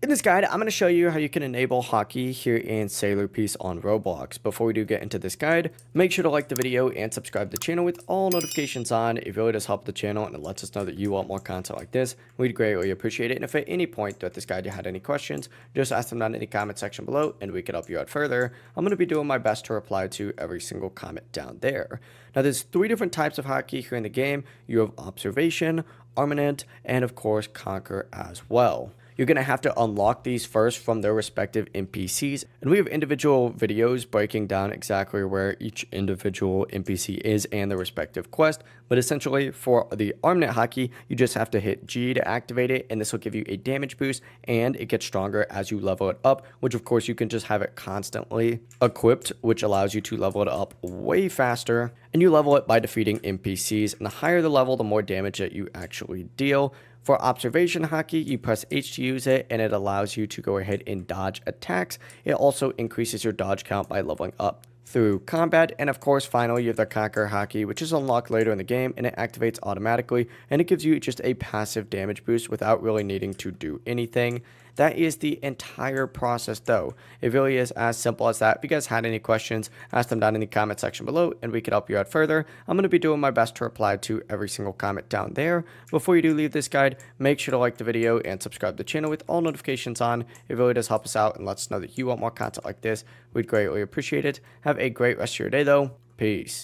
In this guide, I'm going to show you how you can enable Haki here in Sailor Piece on Roblox. Before we do get into this guide, make sure to like the video and subscribe to the channel with all notifications on. It really does help the channel and it lets us know that you want more content like this. We'd greatly appreciate it. And if at any point throughout this guide you had any questions, just ask them down in the comment section below and we can help you out further. I'm going to be doing my best to reply to every single comment down there. Now, there's three different types of Haki here in the game. You have Observation, Armament, and of course Conquer as well. You're going to have to unlock these first from their respective NPCs, and we have individual videos breaking down exactly where each individual NPC is and their respective quest. But essentially for the Armament Haki, you just have to hit G to activate it, and this will give you a damage boost, and it gets stronger as you level it up, which of course you can just have it constantly equipped, which allows you to level it up way faster. And you level it by defeating NPCs, and the higher the level, the more damage that you actually deal. For Observation Haki, you press H to use it, and it allows you to go ahead and dodge attacks. It also increases your dodge count by leveling up through combat. And of course, finally, you have the Conquer Haki, which is unlocked later in the game, and it activates automatically, and it gives you just a passive damage boost without really needing to do anything. That is the entire process, though. It really is as simple as that. If you guys had any questions, ask them down in the comment section below, and we can help you out further. I'm going to be doing my best to reply to every single comment down there. Before you do leave this guide, make sure to like the video and subscribe to the channel with all notifications on. It really does help us out and lets us know that you want more content like this. We'd greatly appreciate it. Have a great rest of your day, though. Peace.